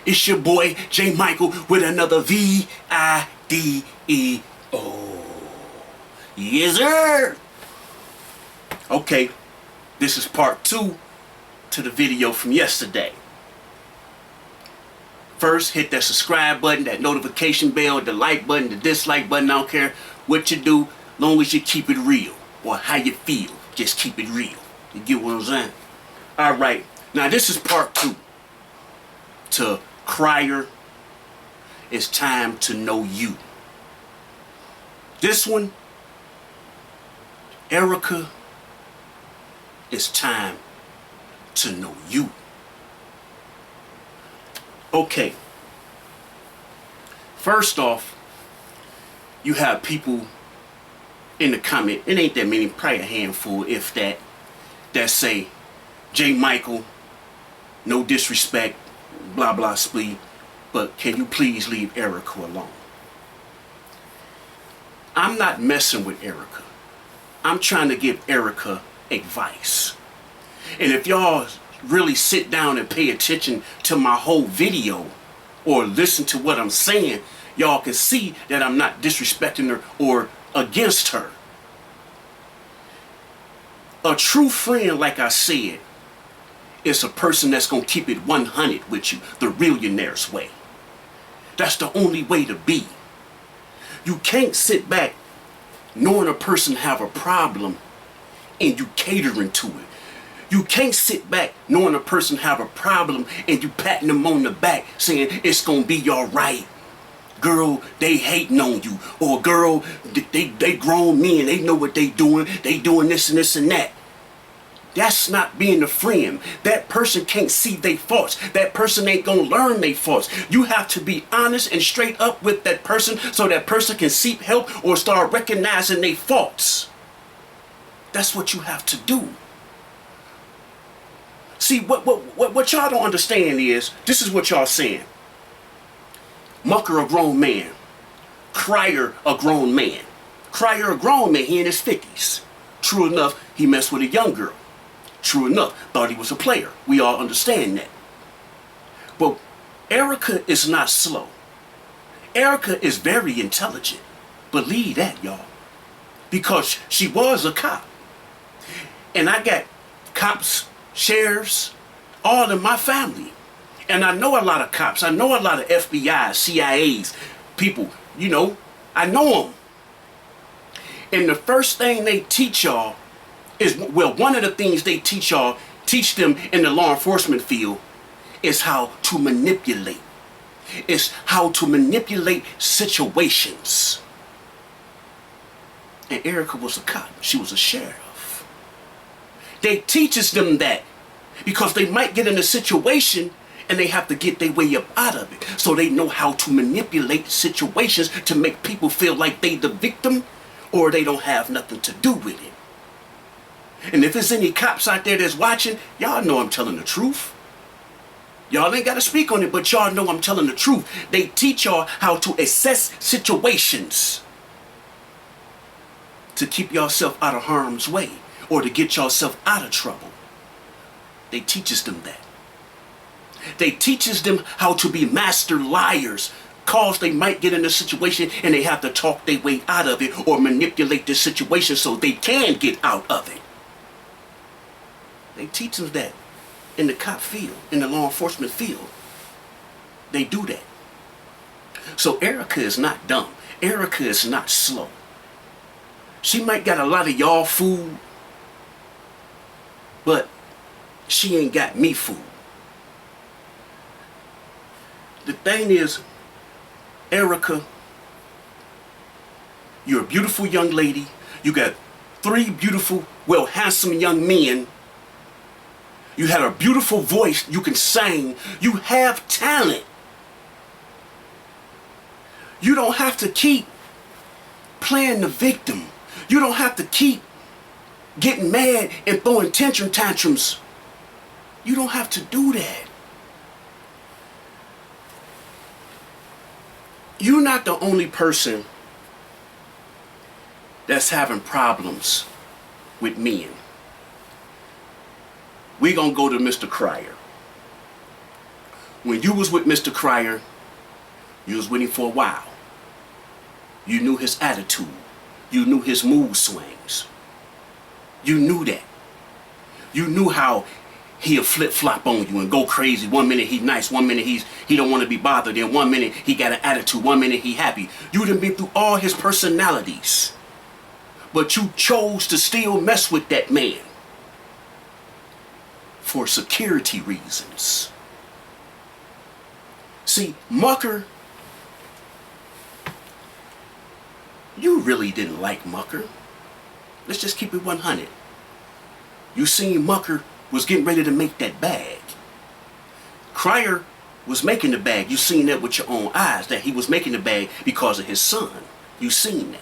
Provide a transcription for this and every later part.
It's your boy, J. Michael, with another VIDEO. Yes, sir. Okay, this is part 2 to the video from yesterday. First, hit that subscribe button, that notification bell, the like button, the dislike button. I don't care what you do, long as you keep it real or how you feel. Just keep it real. You get what I'm saying? All right. Now, this is part 2 to Crier. It's time to know you. This one, Erica, it's time to know you. Okay. First off, you have people in the comment, it ain't that many, probably a handful, if that, that say, J. Michael, no disrespect, blah blah splee, but can you please leave Erica alone? I'm not messing with Erica. I'm trying to give Erica advice. And if y'all really sit down and pay attention to my whole video or listen to what I'm saying, y'all can see that I'm not disrespecting her or against her. A true friend, like I said, is a person that's going to keep it 100 with you, the realionaire's way. That's the only way to be. You can't sit back knowing a person have a problem and you catering to it. You can't sit back knowing a person have a problem and you patting them on the back saying it's going to be all right. Girl, they hating on you. Or girl, they grown men. They know what they doing. They doing this and this and that. That's not being a friend. That person can't see their faults. That person ain't gonna learn their faults. You have to be honest and straight up with that person so that person can seek help or start recognizing their faults. That's what you have to do. See, what y'all don't understand is, this is what y'all saying. Mucker a grown man. Crier a grown man. Crier a grown man, he in his 50s. True enough, he messed with a young girl. True enough, thought he was a player. We all understand that. But Erica is not slow. Erica is very intelligent. Believe that, y'all. Because she was a cop. And I got cops, sheriffs, all in my family. And I know a lot of cops. I know a lot of FBI, CIAs, people, you know, I know them. And the first thing they teach y'all is, well, one of the things they teach y'all, teach them in the law enforcement field is how to manipulate. It's how to manipulate situations. And Erica was a cop. She was a sheriff. They teaches them that because they might get in a situation and they have to get their way up out of it. So they know how to manipulate situations to make people feel like they the victim or they don't have nothing to do with it. And if there's any cops out there that's watching, y'all know I'm telling the truth. Y'all ain't got to speak on it, but y'all know I'm telling the truth. They teach y'all how to assess situations to keep yourself out of harm's way or to get yourself out of trouble. They teaches them that. They teaches them how to be master liars, cause they might get in a situation and they have to talk their way out of it or manipulate the situation so they can get out of it. They teach them that in the cop field, in the law enforcement field. They do that. So Erica is not dumb. Erica is not slow. She might got a lot of y'all food, but she ain't got me food. The thing is, Erica, you're a beautiful young lady. You got 3 beautiful, well, handsome young men. You had a beautiful voice. You can sing. You have talent. You don't have to keep playing the victim. You don't have to keep getting mad and throwing tantrums. You don't have to do that. You're not the only person that's having problems with men. We're going to go to Mr. Crier. When you was with Mr. Cryer, you was with him for a while. You knew his attitude. You knew his mood swings. You knew that. You knew how he'll flip-flop on you and go crazy. 1 minute he's nice, 1 minute he don't want to be bothered, then 1 minute he got an attitude, 1 minute he happy. You done been through all his personalities. But you chose to still mess with that man for security reasons. See, Mucker, you really didn't like Mucker. Let's just keep it 100. You seen Mucker was getting ready to make that bag. Cryer was making the bag. You seen that with your own eyes, that he was making the bag because of his son. You seen that.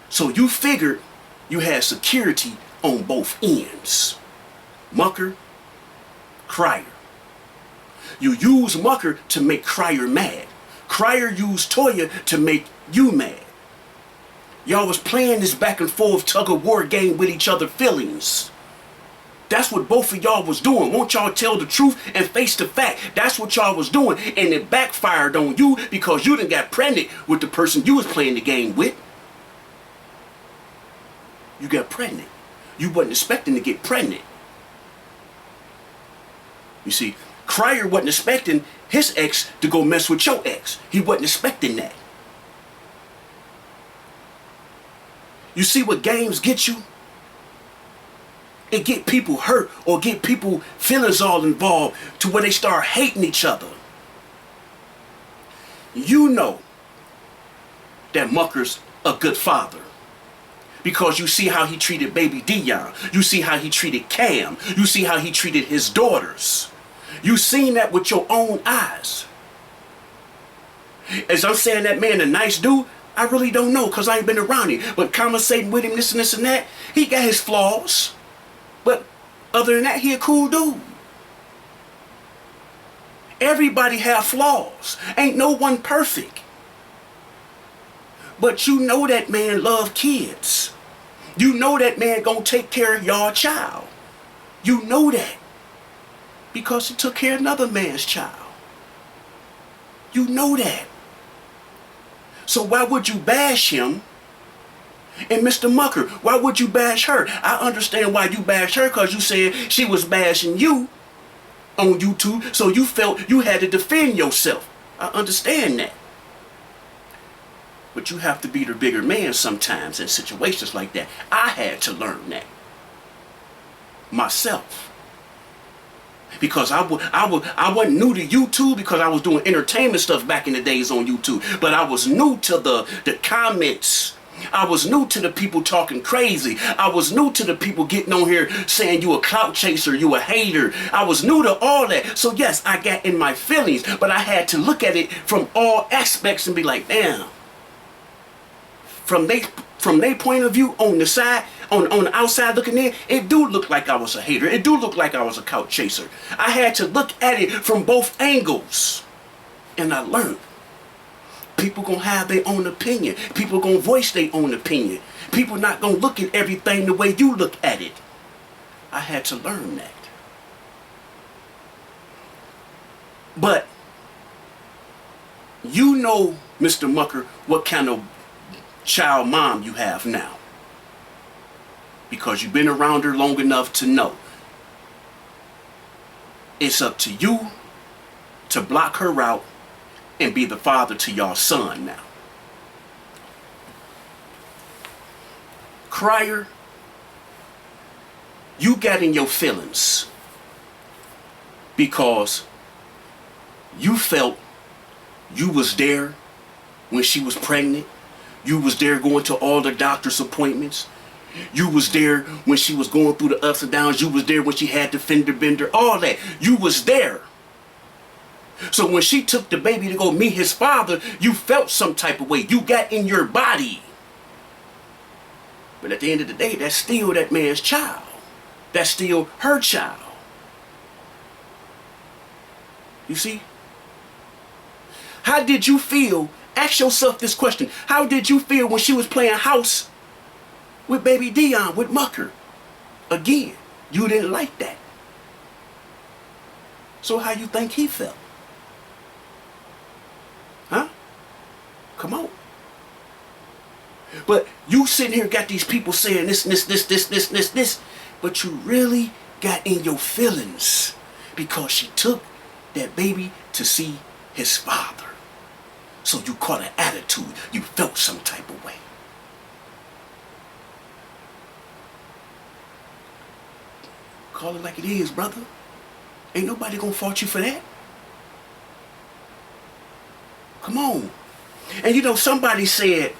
So you figured you had security on both ends. Mucker, Cryer. You used Mucker to make Cryer mad. Cryer used Toya to make you mad. Y'all was playing this back and forth tug of war game with each other's feelings. That's what both of y'all was doing. Won't y'all tell the truth and face the fact? That's what y'all was doing. And it backfired on you because you done got pregnant with the person you was playing the game with. You got pregnant. You wasn't expecting to get pregnant. You see, Cryer wasn't expecting his ex to go mess with your ex. He wasn't expecting that. You see what games get you? It get people hurt or get people feelings all involved to where they start hating each other. You know that Mucker's a good father because you see how he treated baby Dion. You see how he treated Cam. You see how he treated his daughters. You seen that with your own eyes. As I'm saying that man a nice dude, I really don't know because I ain't been around him. But conversating with him, this and that, he got his flaws. But other than that, he a cool dude. Everybody have flaws. Ain't no one perfect. But you know that man love kids. You know that man gonna take care of your child. You know that. Because he took care of another man's child. You know that. So why would you bash him? And Mr. Mucker, why would you bash her? I understand why you bashed her because you said she was bashing you on YouTube, so you felt you had to defend yourself. I understand that. But you have to be the bigger man sometimes in situations like that. I had to learn that myself. Because I wasn't new to YouTube because I was doing entertainment stuff back in the days on YouTube. But I was new to the comments. I was new to the people talking crazy. I was new to the people getting on here saying you a clout chaser, you a hater. I was new to all that. So yes, I got in my feelings, but I had to look at it from all aspects and be like, damn. From their point of view on the side, on the outside looking in, it do look like I was a hater. It do look like I was a couch chaser. I had to look at it from both angles. And I learned. People gonna have their own opinion. People gonna voice their own opinion. People not gonna look at everything the way you look at it. I had to learn that. But you know, Mr. Mucker, what kind of child mom you have now. Because you've been around her long enough to know. It's up to you to block her out and be the father to your son now. Cryer, you got in your feelings because you felt you was there when she was pregnant. You was there going to all the doctor's appointments. You was there when she was going through the ups and downs. You was there when she had the fender bender, all that. You was there. So when she took the baby to go meet his father, you felt some type of way. You got in your body. But at the end of the day, that's still that man's child. That's still her child. You see? How did you feel? Ask yourself this question. How did you feel when she was playing house with baby Dion, with Mucker? Again, you didn't like that. So how you think he felt? Huh? Come on. But you sitting here got these people saying this, but you really got in your feelings because she took that baby to see his father. So you caught an attitude. You felt some type of way. Call it like it is, brother. Ain't nobody gonna fault you for that. Come on. And you know, somebody said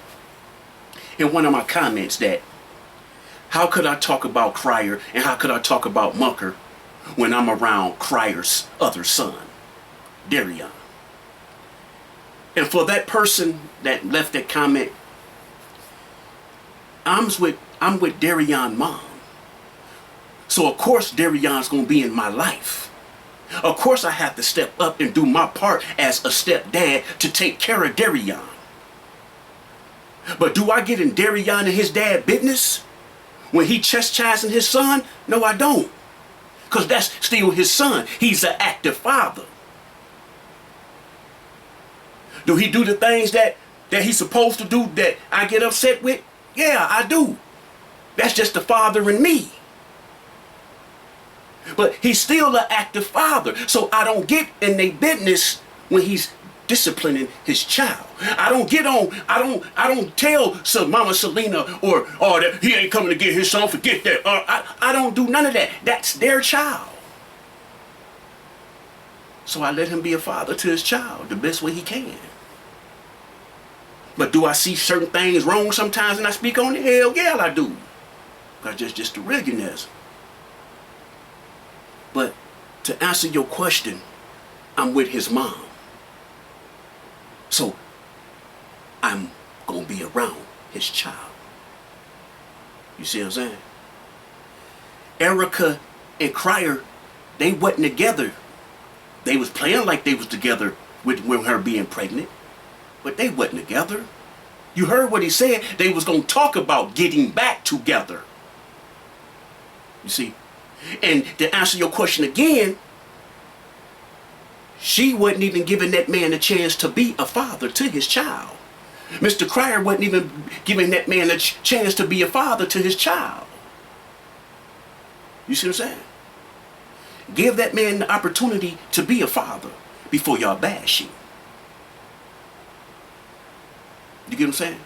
in one of my comments that how could I talk about Crier and how could I talk about Mucker when I'm around Crier's other son, Darion? And for that person that left that comment, I'm with Darion's mom. So of course Darion's gonna be in my life. Of course I have to step up and do my part as a stepdad to take care of Darion. But do I get in Darion and his dad business when he chastising his son? No, I don't. Because that's still his son. He's an active father. Do he do the things that he's supposed to do that I get upset with? Yeah, I do. That's just the father in me. But he's still an active father. So I don't get in their business when he's disciplining his child. I don't tell Mama Selena or that he ain't coming to get his son, forget that. I don't do none of that. That's their child. So I let him be a father to his child the best way he can. But do I see certain things wrong sometimes and I speak on it? Hell yeah, I do. Because just the regularness. But to answer your question, I'm with his mom. So I'm going to be around his child. You see what I'm saying? Erica and Crier, they wasn't together. They was playing like they was together with her being pregnant. But they wasn't together. You heard what he said. They was going to talk about getting back together. You see? And to answer your question again, she wasn't even giving that man a chance to be a father to his child. Mr. Crier wasn't even giving that man a chance to be a father to his child. You see what I'm saying? Give that man the opportunity to be a father before y'all bash him. You get what I'm saying?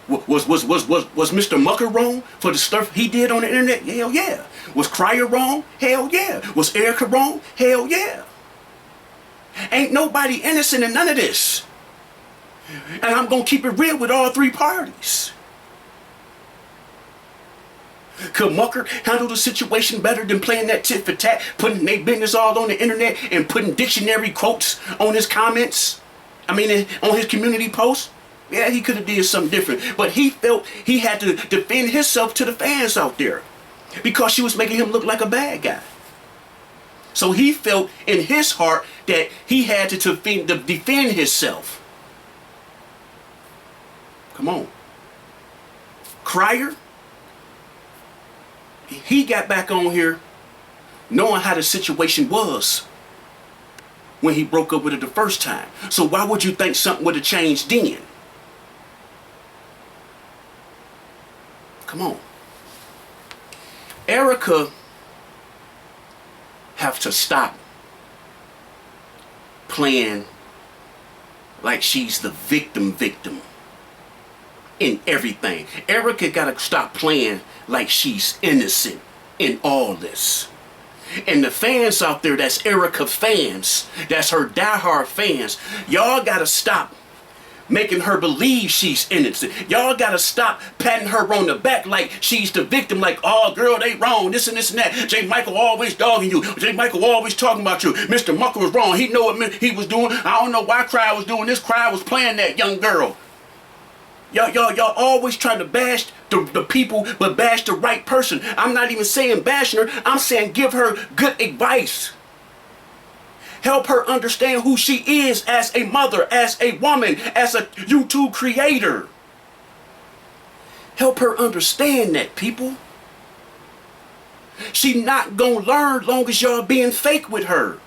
Was Mr. Mucker wrong for the stuff he did on the internet? Hell yeah. Was Crier wrong? Hell yeah. Was Erica wrong? Hell yeah. Ain't nobody innocent in none of this. And I'm going to keep it real with all three parties. Could Mucker handle the situation better than playing that tit for tat, putting their business all on the internet and putting dictionary quotes on his comments? On his community posts? Yeah, he could have did something different. But he felt he had to defend himself to the fans out there because she was making him look like a bad guy. So he felt in his heart that he had to defend himself. Come on. Crier, he got back on here knowing how the situation was when he broke up with her the first time. So why would you think something would have changed then? Come on. Erica have to stop playing like she's the victim in everything. Erica gotta stop playing like she's innocent in all this. And the fans out there that's Erica fans, that's her diehard fans, y'all gotta stop making her believe she's innocent. Y'all gotta stop patting her on the back like she's the victim, like, oh girl, they wrong, this and that. J. Michael always dogging you. J. Michael always talking about you. Mr. Mucker was wrong. He know what he was doing. I don't know why Crier was doing this. Crier was playing that young girl. Y'all always trying to bash the people, but bash the right person. I'm not even saying bashing her. I'm saying give her good advice. Help her understand who she is as a mother, as a woman, as a YouTube creator. Help her understand that, people. She not gonna learn long as y'all being fake with her.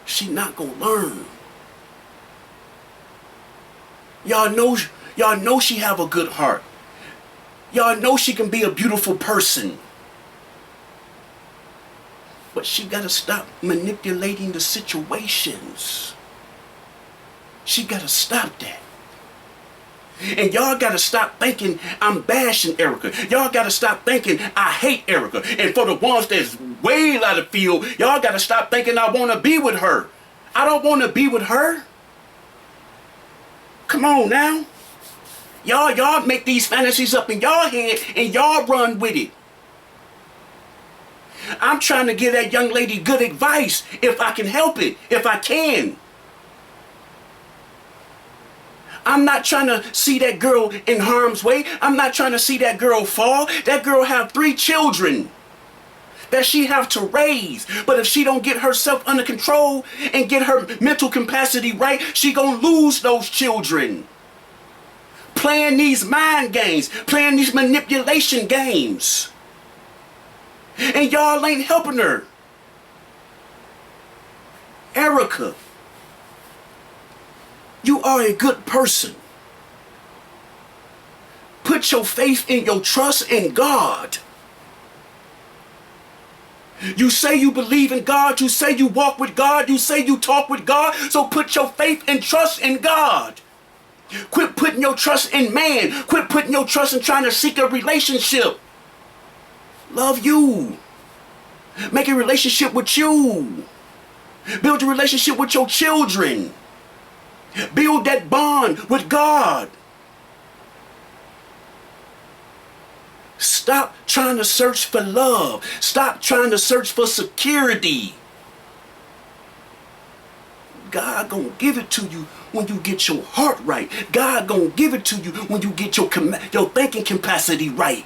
She not gonna learn. Y'all know she have a good heart. Y'all know she can be a beautiful person. But she gotta stop manipulating the situations. She gotta stop that. And y'all gotta stop thinking I'm bashing Erica. Y'all gotta stop thinking I hate Erica. And for the ones that's way out of field, y'all gotta stop thinking I wanna be with her. I don't wanna be with her. Come on now. Y'all make these fantasies up in y'all head and y'all run with it. I'm trying to give that young lady good advice if I can help it, if I can. I'm not trying to see that girl in harm's way. I'm not trying to see that girl fall. That girl have 3 children that she have to raise. But if she don't get herself under control and get her mental capacity right, she gonna lose those children. Playing these mind games, playing these manipulation games. And y'all ain't helping her. Erica, you are a good person. Put your faith and your trust in God. You say you believe in God. You say you walk with God. You say you talk with God. So put your faith and trust in God. Quit putting your trust in man. Quit putting your trust in trying to seek a relationship. Love you. Make a relationship with you. Build a relationship with your children. Build that bond with God. Stop trying to search for love. Stop trying to search for security. God gonna give it to you when you get your heart right. God gonna give it to you when you get your thinking capacity right.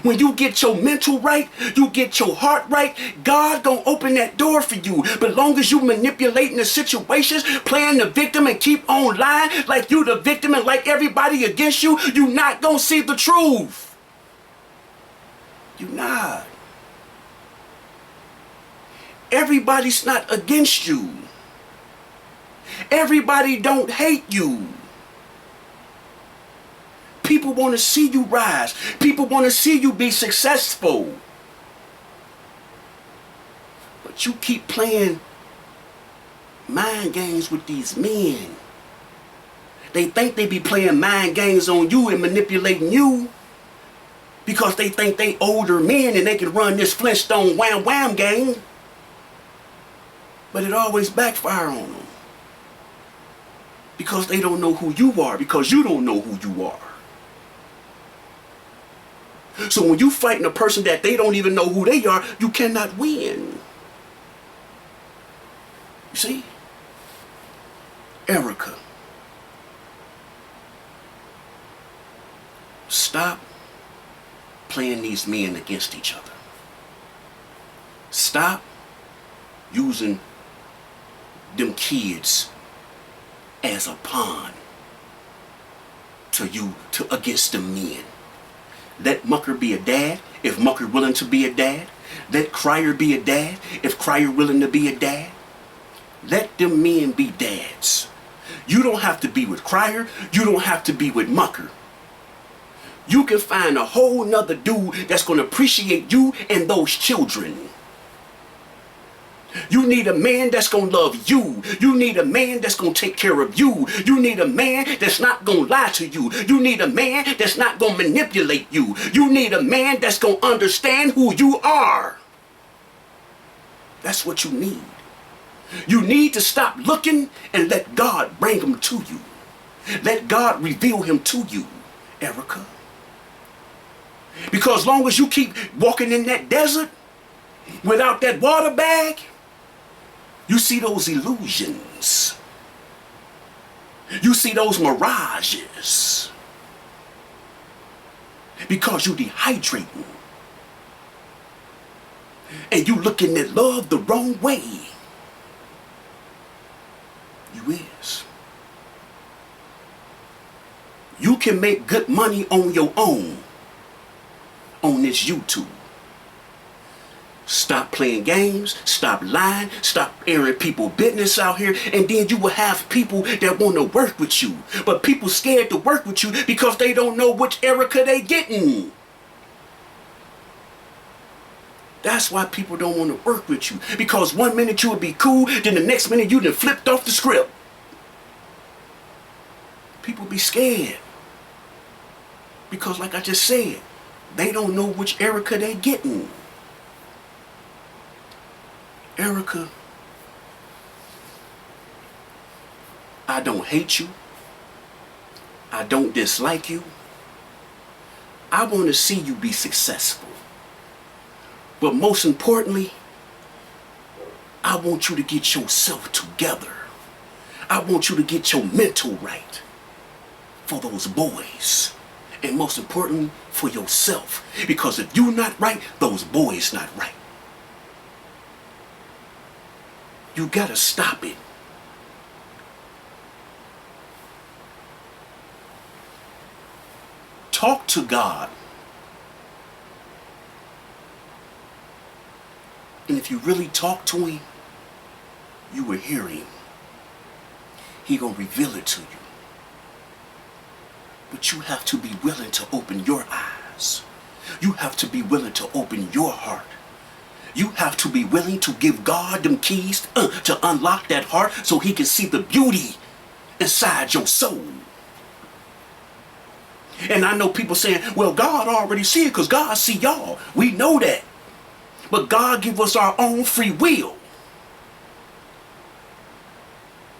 When you get your mental right, you get your heart right, God gonna open that door for you. But long as you manipulating the situations, playing the victim and keep on lying like you the victim and like everybody against you, you not gonna see the truth. You not. Everybody's not against you. Everybody don't hate you. People want to see you rise. People want to see you be successful. But you keep playing mind games with these men. They think they be playing mind games on you and manipulating you because they think they older men and they can run this Flintstone wham wham game. But it always backfire on them. Because they don't know who you are, because you don't know who you are. So when you fighting a person that they don't even know who they are, you cannot win. You see? Erica, stop playing these men against each other. Stop using them kids as a pawn against the men. Let Mucker be a dad if Mucker willing to be a dad. Let Crier be a dad if Crier willing to be a dad. Let them men be dads. You don't have to be with Crier. You don't have to be with Mucker. You can find a whole nother dude that's going to appreciate you and those children. You need a man that's going to love you. You need a man that's going to take care of you. You need a man that's not going to lie to you. You need a man that's not going to manipulate you. You need a man that's going to understand who you are. That's what you need. You need to stop looking and let God bring him to you. Let God reveal him to you, Erica. Because long as you keep walking in that desert without that water bag, you see those illusions. You see those mirages. Because you dehydrating. And you looking at love the wrong way. You is. You can make good money on your own. this YouTube. Stop playing games, stop lying, stop airing people business out here, and then you will have people that want to work with you. But people scared to work with you because they don't know which Erica they getting. That's why people don't want to work with you. Because one minute you would be cool, then the next minute you done flipped off the script. People be scared. Because like I just said, they don't know which Erica they getting. Erica, I don't hate you. I don't dislike you. I want to see you be successful. But most importantly, I want you to get yourself together. I want you to get your mental right for those boys. And most importantly, for yourself. Because if you're not right, those boys not right. You gotta stop it. Talk to God. And if you really talk to him, you will hear him. He gonna reveal it to you. But you have to be willing to open your eyes. You have to be willing to open your heart. You have to be willing to give God them keys to unlock that heart so he can see the beauty inside your soul. And I know people saying, well, God already see it because God see y'all. We know that. But God give us our own free will.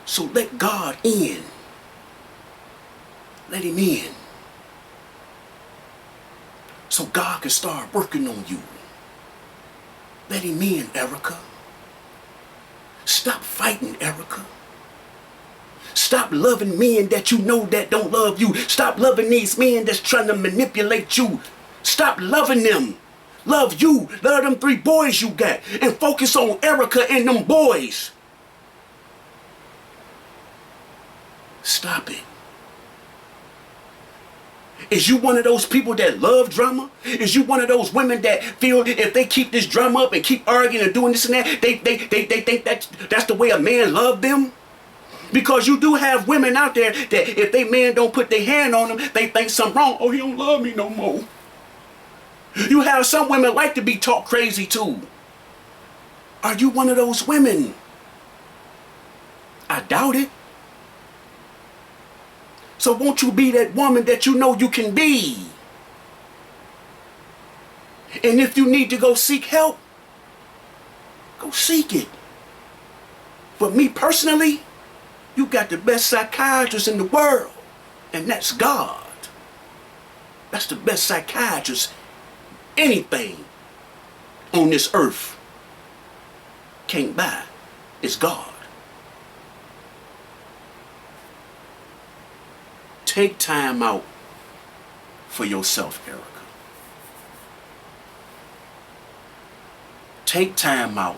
So let God in. Let him in. So God can start working on you. Let him in, Erica. Stop fighting, Erica. Stop loving men that you know that don't love you. Stop loving these men that's trying to manipulate you. Stop loving them. Love you. Love them 3 boys you got. And focus on Erica and them boys. Stop it. Is you one of those people that love drama? Is you one of those women that feel if they keep this drama up and keep arguing and doing this and that, they think that's the way a man love them? Because you do have women out there that if they man don't put their hand on them, they think something wrong. Oh, he don't love me no more. You have some women like to be talked crazy too. Are you one of those women? I doubt it. So won't you be that woman that you know you can be? And if you need to go seek help, go seek it. But me personally, you got the best psychiatrist in the world, and that's God. That's the best psychiatrist anything on this earth can't buy. It's God. Take time out for yourself, Erica. Take time out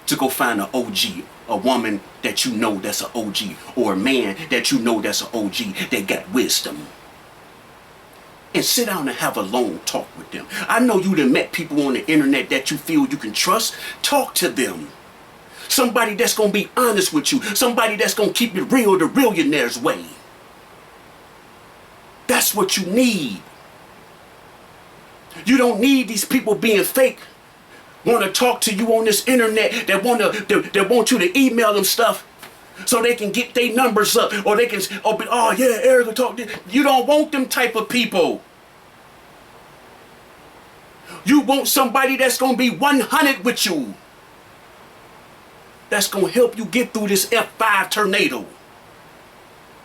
to go find an OG, a woman that you know that's an OG, or a man that you know that's an OG that got wisdom. And sit down and have a long talk with them. I know you done met people on the internet that you feel you can trust. Talk to them. Somebody that's going to be honest with you. Somebody that's going to keep it real the billionaire's way. That's what you need. You don't need these people being fake. Want to talk to you on this internet that want you to email them stuff so they can get their numbers up, or they can open. Oh yeah, Erica talk. You don't want them type of people. You want somebody that's gonna be 100 with you. That's gonna help you get through this F5 tornado.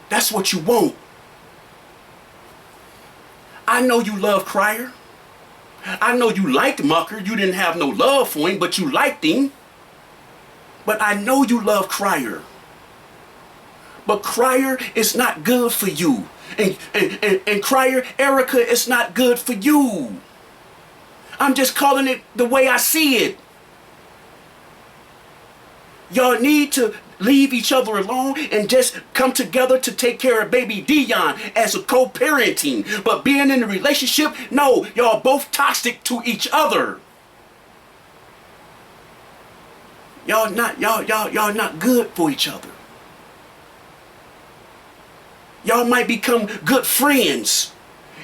That's what you want. I know you love Crier. I know you liked Mucker. You didn't have no love for him, but you liked him. But I know you love Crier. But Crier is not good for you. And Crier, Erica, is not good for you. I'm just calling it the way I see it. Y'all need to leave each other alone and just come together to take care of baby Dion as a co-parenting. But being in a relationship, no, y'all both toxic to each other. Y'all not good for each other. Y'all might become good friends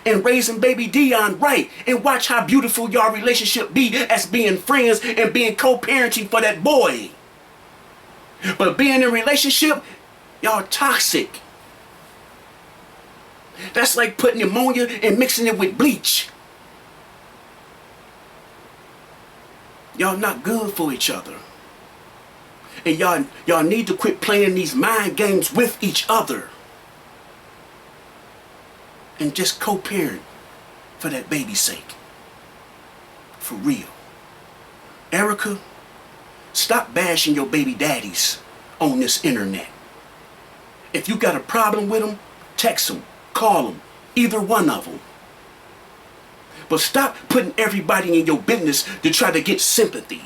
and raising baby Dion right, and watch how beautiful y'all relationship be as being friends and being co-parenting for that boy. But being in a relationship, y'all toxic. That's like putting ammonia and mixing it with bleach. Y'all not good for each other. And y'all need to quit playing these mind games with each other. And just co-parent for that baby's sake. For real. Erica, stop bashing your baby daddies on this internet. If you got a problem with them, text them, call them, either one of them. But stop putting everybody in your business to try to get sympathy,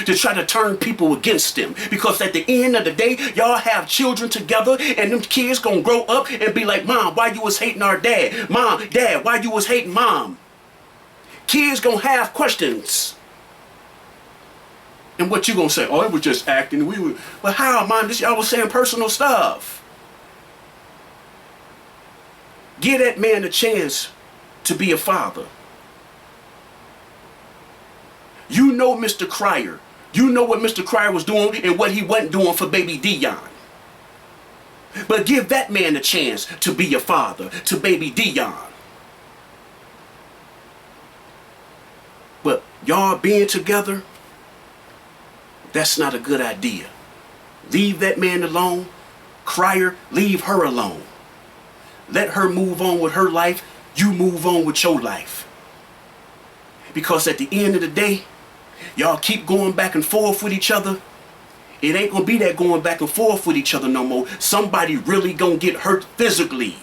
to try to turn people against them. Because at the end of the day, y'all have children together, and them kids gonna grow up and be like, Mom, why you was hating our dad? Mom, Dad, why you was hating Mom? Kids gonna have questions. And what you gonna say? Oh, it was just acting. Well, how, Mom? Y'all was saying personal stuff. Give that man a chance to be a father. You know Mr. Cryer. You know what Mr. Cryer was doing and what he wasn't doing for baby Dion. But give that man a chance to be a father to baby Dion. But y'all being together, that's not a good idea. Leave that man alone. Cryer, leave her alone. Let her move on with her life. You move on with your life. Because at the end of the day, y'all keep going back and forth with each other. It ain't gonna be that going back and forth with each other no more. Somebody really gonna get hurt physically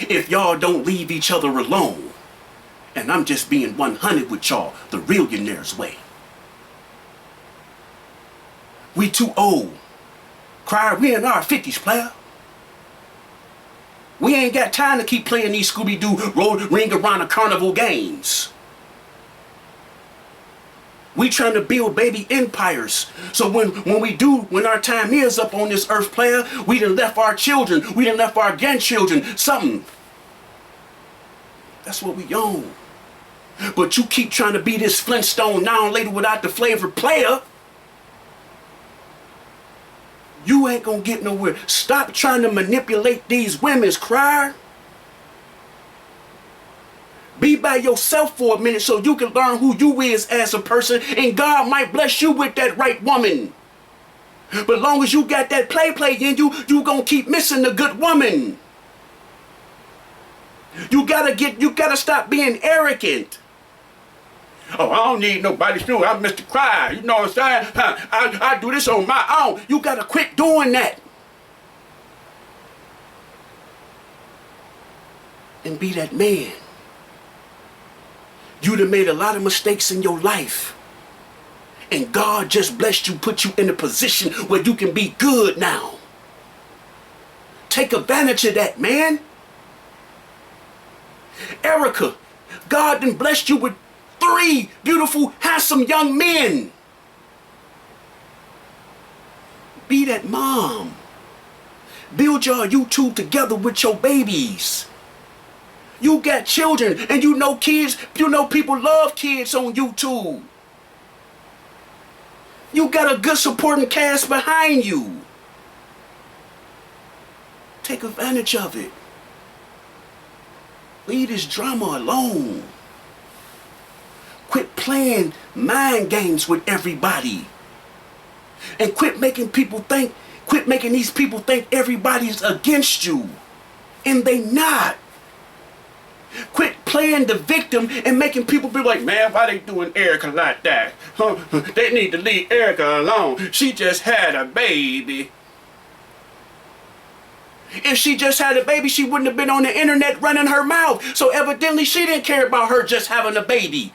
if y'all don't leave each other alone. And I'm just being 100 with y'all, the realionaires way. We too old. Cryer, we in our 50s, player. We ain't got time to keep playing these Scooby-Doo ring around a carnival games. We trying to build baby empires. So when our time is up on this earth, player, we done left our children, we done left our grandchildren something. That's what we own. But you keep trying to be this Flintstone now and later without the flavor, player. You ain't gonna get nowhere. Stop trying to manipulate these women's, Cryer. Be by yourself for a minute so you can learn who you is as a person, and God might bless you with that right woman. But long as you got that play in you, you gonna keep missing the good woman. You gotta stop being arrogant. Oh, I don't need nobody to. I'm Mr. Cryer. You know what I'm saying? I do this on my own. You gotta quit doing that. And be that man. You done made a lot of mistakes in your life. And God just blessed you, put you in a position where you can be good now. Take advantage of that, man. Erica, God done blessed you with 3 beautiful, handsome young men. Be that mom. Build your YouTube together with your babies. You got children and you know kids, you know people love kids on YouTube. You got a good supporting cast behind you. Take advantage of it. Leave this drama alone. Quit playing mind games with everybody. And quit making these people think everybody's against you. And they not. Quit playing the victim and making people be like, man, why they doing Erica like that? They need to leave Erica alone. She just had a baby. If she just had a baby, she wouldn't have been on the internet running her mouth. So evidently she didn't care about her just having a baby.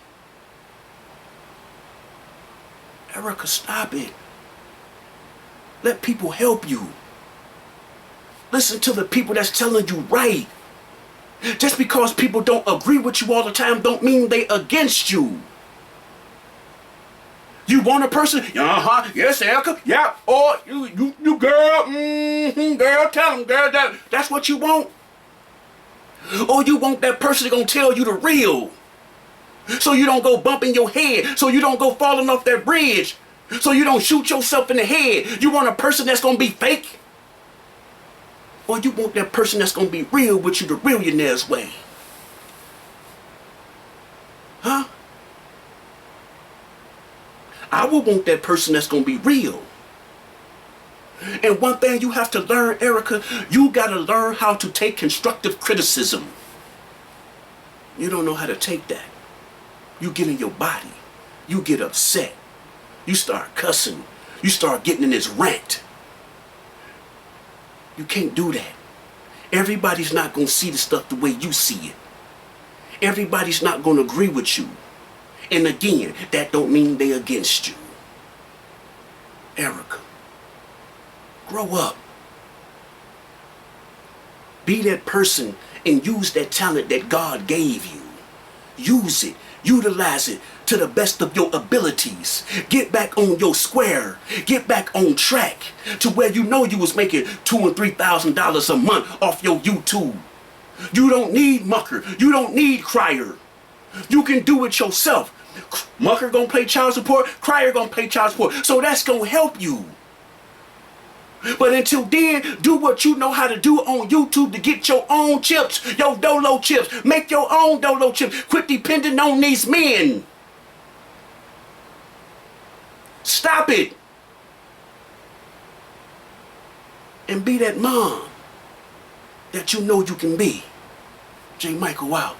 Erica, stop it. Let people help you. Listen to the people that's telling you right. Just because people don't agree with you all the time don't mean they against you. You want a person? Yes, Erica. Yeah. Or you girl. Girl, tell them, girl. That's what you want. Or you want that person that's gonna tell you the real, so you don't go bumping your head, so you don't go falling off that bridge, so you don't shoot yourself in the head. You want a person that's gonna be fake, or you want that person that's gonna be real with you the millionaire's way? Huh? I would want that person that's gonna be real. And one thing you have to learn, Erica, you gotta learn how to take constructive criticism. You don't know how to take that. You get in your body. You get upset. You start cussing. You start getting in this rant. You can't do that. Everybody's not gonna see the stuff the way you see it. Everybody's not gonna agree with you. And again, that don't mean they against you. Erica, grow up. Be that person and use that talent that God gave you. Use it. Utilize it to the best of your abilities. Get back on your square. Get back on track to where you know you was making $2,000 and $3,000 a month off your YouTube. You don't need Mucker. You don't need Crier. You can do it yourself. Mucker gonna pay child support. Crier gonna pay child support. So that's gonna help you. But until then, do what you know how to do on YouTube to get your own chips, your Dolo chips. Make your own Dolo chips. Quit depending on these men. Stop it. And be that mom that you know you can be. J. Michael out.